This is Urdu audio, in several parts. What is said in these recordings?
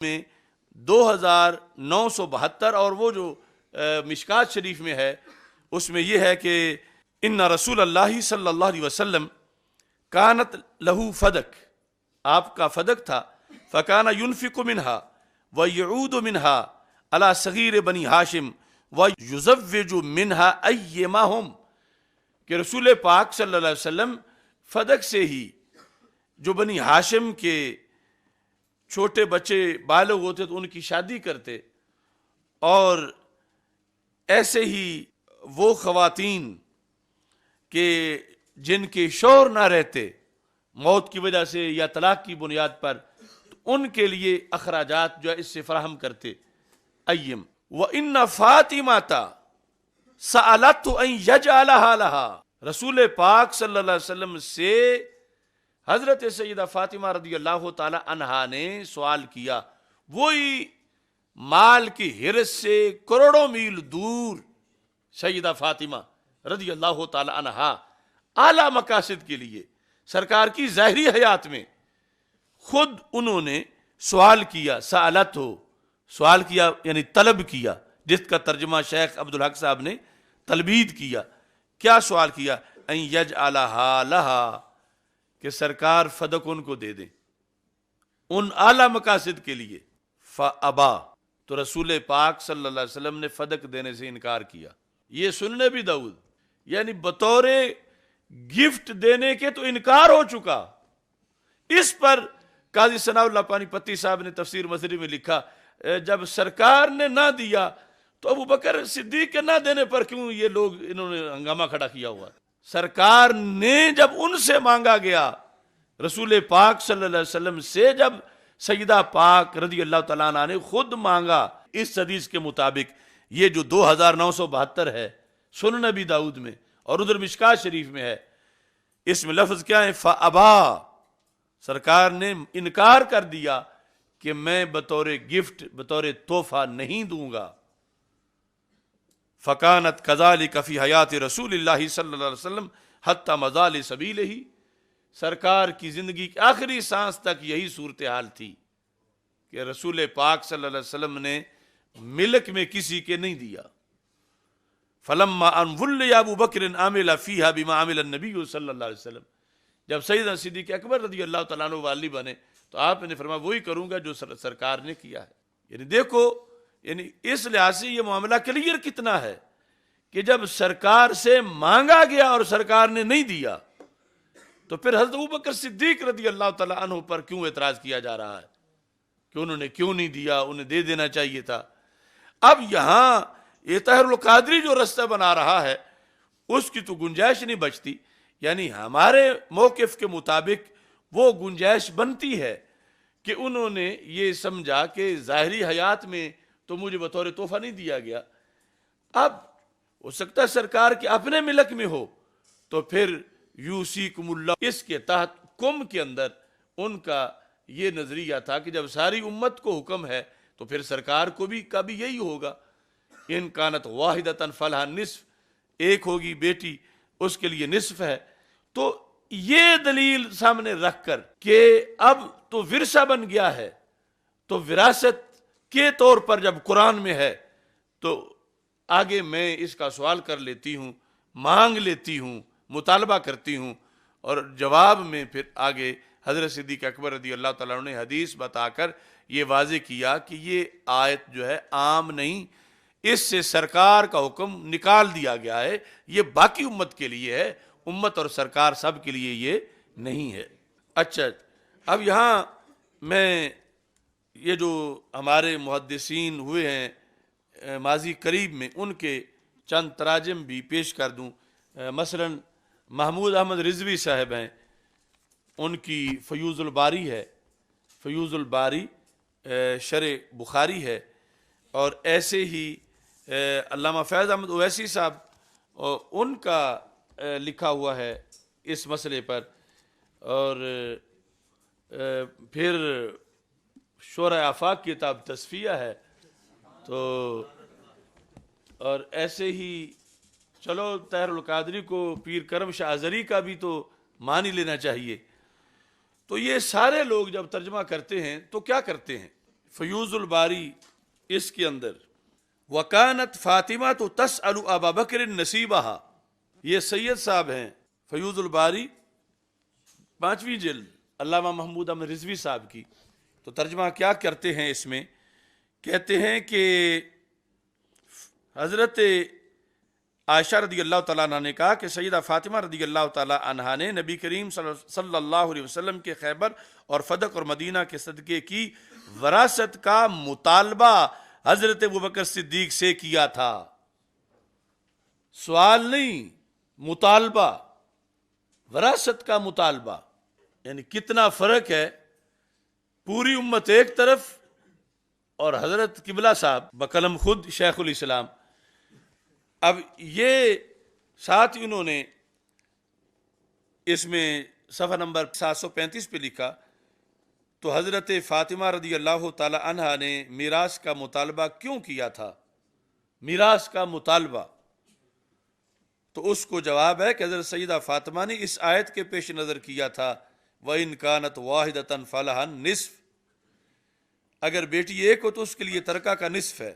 میں 2972 اور وہ جو مشکات شریف میں ہے اس میں یہ ہے کہ ان رسول اللہ صلی اللہ علیہ وسلم کانت لہو فدق، آپ کا فدق تھا، فکان ينفق منها ويعود منها على صغیر بنی ہاشم ويزوج منها ایما هم، کہ رسول پاک صلی اللہ علیہ وسلم فدق سے ہی جو بنی ہاشم کے چھوٹے بچے بالغ ہوتے تو ان کی شادی کرتے، اور ایسے ہی وہ خواتین کہ جن کے شوہر نہ رہتے موت کی وجہ سے یا طلاق کی بنیاد پر، تو ان کے لیے اخراجات جو ہے اس سے فراہم کرتے۔ ایم وَإِنَّ فَاطِمَةَ سَأَلَتْهُ أَن يَجْعَلَهَا لَهَا، رسول پاک صلی اللہ علیہ وسلم سے حضرت سیدہ فاطمہ رضی اللہ تعالی عنہا نے سوال کیا، وہی مال کی حرص سے کروڑوں میل دور سیدہ فاطمہ رضی اللہ تعالی عنہا اعلیٰ مقاصد کے لیے سرکار کی ظاہری حیات میں خود انہوں نے سوال کیا، سالت ہو، سوال کیا یعنی طلب کیا، جس کا ترجمہ شیخ عبدالحق صاحب نے تلبید کیا۔ کیا سوال کیا؟ ان یجعلہا لہا، کہ سرکار فدق ان کو دے دیں ان اعلیٰ مقاصد کے لیے۔ فابا، تو رسول پاک صلی اللہ علیہ وسلم نے فدق دینے سے انکار کیا۔ یہ سنن ابی داؤد، یعنی بطور گفٹ دینے کے تو انکار ہو چکا۔ اس پر قاضی ثناء اللہ پانی پتی صاحب نے تفسیر مصری میں لکھا، جب سرکار نے نہ دیا تو ابو بکر صدیق کے نہ دینے پر کیوں یہ لوگ انہوں نے ہنگامہ کھڑا کیا ہوا؟ سرکار نے جب ان سے مانگا گیا، رسول پاک صلی اللہ علیہ وسلم سے جب سیدہ پاک رضی اللہ تعالیٰ عنہ نے خود مانگا، اس حدیث کے مطابق یہ جو 2972 ہے سنن ابی داؤد میں اور ادھر مشکات شریف میں ہے، اس میں لفظ کیا ہے؟ فابا، سرکار نے انکار کر دیا کہ میں بطور گفٹ بطور تحفہ نہیں دوں گا۔ فکانت کذالک فی حیات رسول اللہ صلی اللہ علیہ وسلم حتی مضال سبیلہ، سرکار کی زندگی کی آخری سانس تک یہی صورتحال تھی کہ رسول پاک صلی اللہ علیہ وسلم نے ملک میں کسی کے نہیں دیا۔ فلما ان ولی ابو بکر عامل فیہا بما عمل النبی صلی اللہ علیہ وسلم، جب سیدنا صدیق اکبر رضی اللہ تعالیٰ عنہ والی بنے تو آپ نے فرمایا وہی کروں گا جو سرکار نے کیا ہے۔ یعنی دیکھو، یعنی اس لحاظ سے یہ معاملہ کلیئر کتنا ہے کہ جب سرکار سے مانگا گیا اور سرکار نے نہیں دیا تو پھر حضرت ابوبکر صدیق رضی اللہ تعالیٰ عنہ پر کیوں اعتراض کیا جا رہا ہے کہ انہوں نے کیوں نہیں دیا، انہیں دے دینا چاہیے تھا۔ اب یہاں یہ طاہر القادری جو رستہ بنا رہا ہے اس کی تو گنجائش نہیں بچتی، یعنی ہمارے موقف کے مطابق وہ گنجائش بنتی ہے کہ انہوں نے یہ سمجھا کہ ظاہری حیات میں تو مجھے بطور تحفہ نہیں دیا گیا، اب ہو سکتا ہے سرکار کے اپنے ملک میں ہو تو پھر یوصیکم اللہ، اس کے تحت کم کے اندر ان کا یہ نظریہ تھا کہ جب ساری امت کو حکم ہے تو پھر سرکار کو بھی کبھی یہی ہوگا۔ ان کانت واحدۃ فلھا نصف، ایک ہوگی بیٹی اس کے لیے نصف ہے۔ تو یہ دلیل سامنے رکھ کر کہ اب تو ورثہ بن گیا ہے، تو وراثت کے طور پر جب قرآن میں ہے تو آگے میں اس کا سوال کر لیتی ہوں، مانگ لیتی ہوں، مطالبہ کرتی ہوں، اور جواب میں پھر آگے حضرت صدیق اکبر رضی اللہ تعالیٰ عنہ نے حدیث بتا کر یہ واضح کیا کہ یہ آیت جو ہے عام نہیں، اس سے سرکار کا حکم نکال دیا گیا ہے، یہ باقی امت کے لیے ہے، امت اور سرکار سب کے لیے یہ نہیں ہے۔ اچھا، اب یہاں میں یہ جو ہمارے محدثین ہوئے ہیں ماضی قریب میں ان کے چند تراجم بھی پیش کر دوں۔ مثلا محمود احمد رضوی صاحب ہیں، ان کی فیوض الباری ہے، فیوض الباری شرح بخاری ہے، اور ایسے ہی علامہ فیض احمد اویسی صاحب ان کا لکھا ہوا ہے اس مسئلے پر، اور پھر شورۂ آفاق کی کتاب تصفیہ ہے، تو اور ایسے ہی چلو طاہر القادری کو پیر کرم شاہ ازہری کا بھی تو مان ہی لینا چاہیے۔ تو یہ سارے لوگ جب ترجمہ کرتے ہیں تو کیا کرتے ہیں؟ فیوز الباری اس کے اندر وکانت فاطمہ تو تسأل ابا بکر نصیبہا، یہ سید صاحب ہیں فیوز الباری 5ویں جلد علامہ محمود احمد رضوی صاحب کی. تو ترجمہ کیا کرتے ہیں اس میں؟ کہتے ہیں کہ حضرت عائشہ رضی اللہ تعالیٰ عنہ نے کہا کہ سیدہ فاطمہ رضی اللہ تعالیٰ عنہ نے نبی کریم صلی اللہ علیہ وسلم کے خیبر اور فتح اور مدینہ کے صدقے کی وراثت کا مطالبہ حضرت ابوبکر صدیق سے کیا تھا. سوال نہیں، مطالبہ، وراثت کا مطالبہ. یعنی کتنا فرق ہے، پوری امت ایک طرف اور حضرت قبلہ صاحب بقلم خود شیخ الاسلام. اب یہ ساتھ ہی انہوں نے اس میں صفحہ نمبر 735 پہ لکھا، تو حضرت فاطمہ رضی اللہ تعالی عنہا نے میراث کا مطالبہ کیوں کیا تھا؟ میراث کا مطالبہ، تو اس کو جواب ہے کہ حضرت سیدہ فاطمہ نے اس آیت کے پیش نظر کیا تھا وَإِن كَانَتْ وَاحِدَةً فَلَهَا النِّصْفُ، اگر بیٹی ایک ہو تو اس کے لیے ترکہ کا نصف ہے.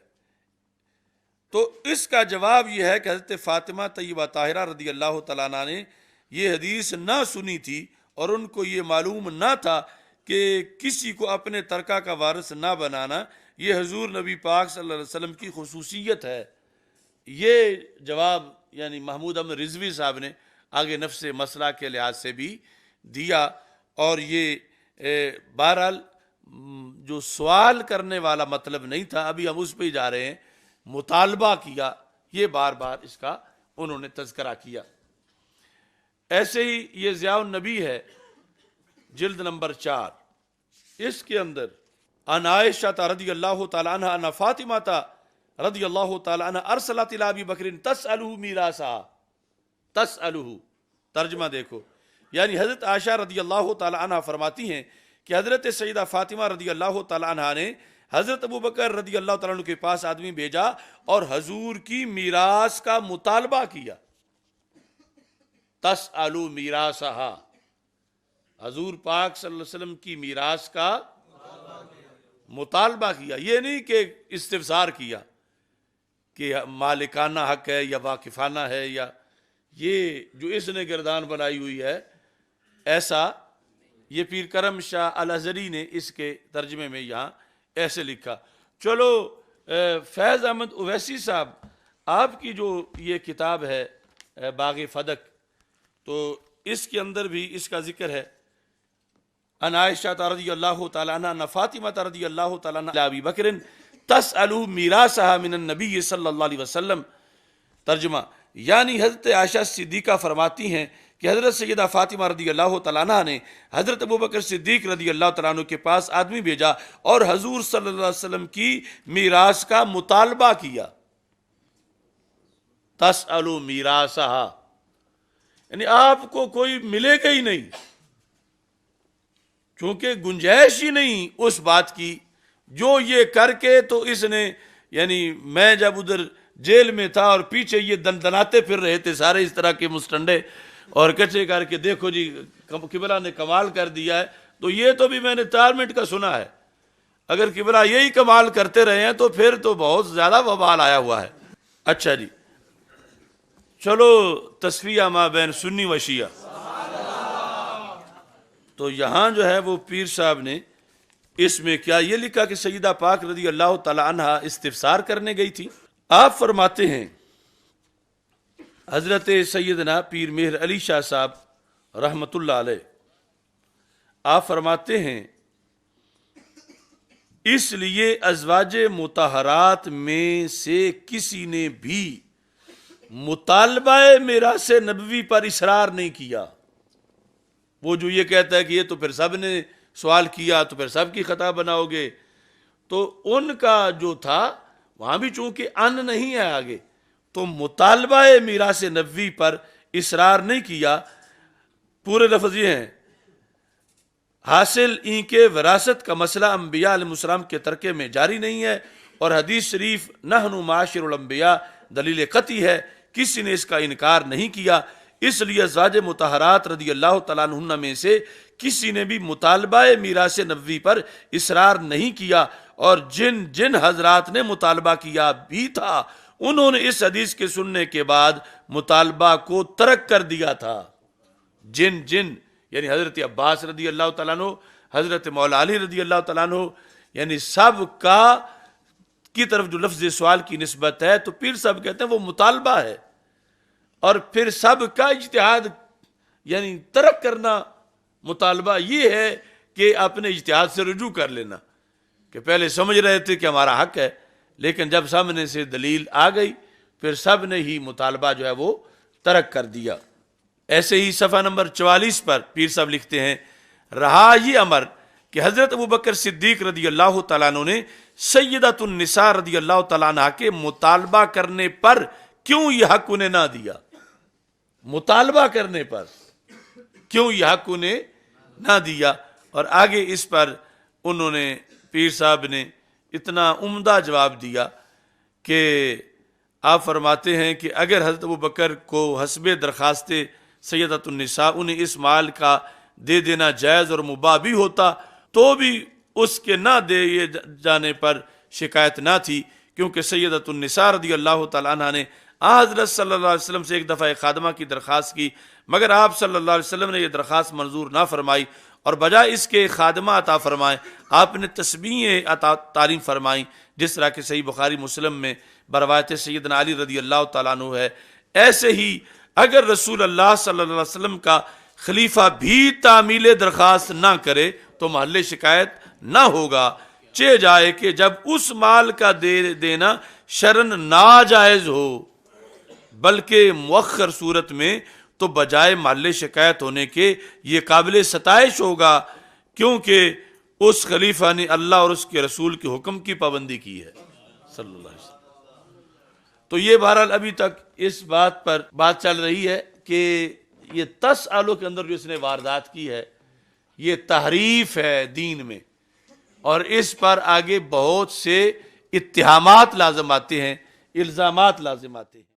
تو اس کا جواب یہ ہے کہ حضرت فاطمہ طیبہ طاہرہ رضی اللہ تعالیٰ عنہ نے یہ حدیث نہ سنی تھی اور ان کو یہ معلوم نہ تھا کہ کسی کو اپنے ترکہ کا وارث نہ بنانا یہ حضور نبی پاک صلی اللہ علیہ وسلم کی خصوصیت ہے. یہ جواب یعنی محمود احمد رضوی صاحب نے آگے نفس مسئلہ کے لحاظ سے بھی دیا. اور یہ بہرحال جو سوال کرنے والا مطلب نہیں تھا، ابھی ہم اس پہ ہی جا رہے ہیں، مطالبہ کیا، یہ بار بار اس کا انہوں نے تذکرہ کیا. ایسے ہی یہ ضیاء النبی ہے جلد نمبر 4، اس کے اندر ان عائشہ رضی اللہ تعالی عنہ ان فاطمہ رضی اللہ تعالی عنہ ارسلت الی ابی بکر تسألہ میراثا. تسألہ ترجمہ دیکھو، یعنی حضرت عائشہ رضی اللہ تعالی عنہ فرماتی ہیں کہ حضرت سیدہ فاطمہ رضی اللہ تعالی عنہ نے حضرت ابوبکر رضی اللہ تعالیٰ عنہ کے پاس آدمی بھیجا اور حضور کی میراث کا مطالبہ کیا. تسألو میراثہا، حضور پاک صلی اللہ علیہ وسلم کی میراث کا مطالبہ کیا. یہ نہیں کہ استفسار کیا کہ مالکانہ حق ہے یا واقفانہ ہے، یا یہ جو اس نے گردان بنائی ہوئی ہے ایسا. یہ پیر کرم شاہ الازہری نے اس کے ترجمے میں یہاں ایسے لکھا. چلو فیض احمد اویسی صاحب، آپ کی جو یہ کتاب ہے باغ فدق، تو اس کے اندر بھی اس کا ذکر ہے. ان عائشہ رضی اللہ تعالی عنہ ان فاطمہ رضی اللہ تعالی عنہ ابی بکر تسألہ میراثہا من النبی صلی اللہ علیہ وسلم. ترجمہ یعنی حضرت عائشہ صدیقہ فرماتی ہیں کہ حضرت سیدہ فاطمہ رضی اللہ تعالیٰ عنہ نے حضرت ابوبکر صدیق رضی اللہ تعالیٰ عنہ کے پاس آدمی بھیجا اور حضور صلی اللہ علیہ وسلم کی میراث کا مطالبہ کیا. تسألو میراثہا، یعنی آپ کو کوئی ملے گا ہی نہیں، چونکہ گنجائش ہی نہیں اس بات کی. جو یہ کر کے تو اس نے، یعنی میں جب ادھر جیل میں تھا اور پیچھے یہ دندناتے پھر رہے تھے سارے اس طرح کے مسٹنڈے اور کچے کر کے، دیکھو جی قبلہ نے کمال کر دیا ہے. تو یہ تو بھی میں نے 4 منٹ کا سنا ہے. اگر قبلہ یہی کمال کرتے رہے ہیں تو پھر تو بہت زیادہ وبال آیا ہوا ہے. اچھا جی، چلو تسویہ ما بین سنی و شیعہ. تو یہاں جو ہے وہ پیر صاحب نے اس میں کیا یہ لکھا کہ سیدہ پاک رضی اللہ تعالی عنہ استفسار کرنے گئی تھی. آپ فرماتے ہیں حضرت سیدنا پیر مہر علی شاہ صاحب رحمت اللہ علیہ، آپ فرماتے ہیں اس لیے ازواج مطہرات میں سے کسی نے بھی مطالبہ میراث نبوی پر اصرار نہیں کیا. وہ جو یہ کہتا ہے کہ یہ تو پھر سب نے سوال کیا تو پھر سب کی خطا بناؤ گے، تو ان کا جو تھا وہاں بھی چونکہ ان نہیں ہے آگے، تو مطالبہ میراث نبوی پر اصرار نہیں کیا. پورے لفظ یہ ہیں، حاصل ان کے وراثت کا مسئلہ انبیاء علیہ السلام کے ترکے میں جاری نہیں ہے، اور حدیث شریف نحن معاشر الانبیاء دلیل قطعی ہے، کسی نے اس کا انکار نہیں کیا. اس لیے ازواج مطہرات رضی اللہ تعالیٰ عنہن میں سے کسی نے بھی مطالبہ میراث نبوی پر اصرار نہیں کیا، اور جن جن حضرات نے مطالبہ کیا بھی تھا انہوں نے اس حدیث کے سننے کے بعد مطالبہ کو ترک کر دیا تھا. جن جن یعنی حضرت عباس رضی اللہ تعالیٰ عنہ، حضرت مولا علی رضی اللہ تعالیٰ عنہ، یعنی سب کا کی طرف جو لفظ سوال کی نسبت ہے تو پیر صاحب کہتے ہیں وہ مطالبہ ہے، اور پھر سب کا اجتہاد یعنی ترک کرنا مطالبہ یہ ہے کہ اپنے اجتہاد سے رجوع کر لینا، کہ پہلے سمجھ رہے تھے کہ ہمارا حق ہے لیکن جب سامنے سے دلیل آ گئی پھر سب نے ہی مطالبہ جو ہے وہ ترک کر دیا. ایسے ہی صفحہ نمبر 44 پر پیر صاحب لکھتے ہیں رہا یہ امر کہ حضرت ابوبکر صدیق رضی اللہ تعالیٰ عنہ نے سیدۃ النساء رضی اللہ تعالیٰ عنہ کے مطالبہ کرنے پر کیوں یہ حق انہیں نہ دیا. مطالبہ کرنے پر کیوں یہ حق انہیں نہ دیا. اور آگے اس پر انہوں نے پیر صاحب نے اتنا عمدہ جواب دیا کہ آپ فرماتے ہیں کہ اگر حضرت ابوبکر کو حسب درخواست سیدۃ النساء انہیں اس مال کا دے دینا جائز اور مباح بھی ہوتا تو بھی اس کے نہ دے جانے پر شکایت نہ تھی، کیونکہ سیدۃ النساء رضی اللہ تعالیٰ عنہ نے حضرت صلی اللہ علیہ وسلم سے ایک دفعہ ایک خادمہ کی درخواست کی، مگر آپ صلی اللہ علیہ وسلم نے یہ درخواست منظور نہ فرمائی اور بجائے اس کے خادمہ عطا فرمائے آپ نے تسبیحیں عطا تعلیم فرمائیں، جس طرح کہ صحیح بخاری مسلم میں بروایت سیدنا علی رضی اللہ تعالیٰ عنہ ہے. ایسے ہی اگر رسول اللہ صلی اللہ علیہ وسلم کا خلیفہ بھی تعمیل درخواست نہ کرے تو محل شکایت نہ ہوگا، چہ جائے کہ جب اس مال کا دے دینا شرعاً ناجائز ہو بلکہ مؤخر صورت میں تو بجائے محل شکایت ہونے کے یہ قابل ستائش ہوگا، کیونکہ اس خلیفہ نے اللہ اور اس کے رسول کے حکم کی پابندی کی ہے صلی اللہ علیہ وسلم. تو یہ بہرحال ابھی تک اس بات پر بات چل رہی ہے کہ یہ 10 سالوں کے اندر جو اس نے واردات کی ہے یہ تحریف ہے دین میں، اور اس پر آگے بہت سے اتہامات لازم آتے ہیں، الزامات لازم آتے ہیں.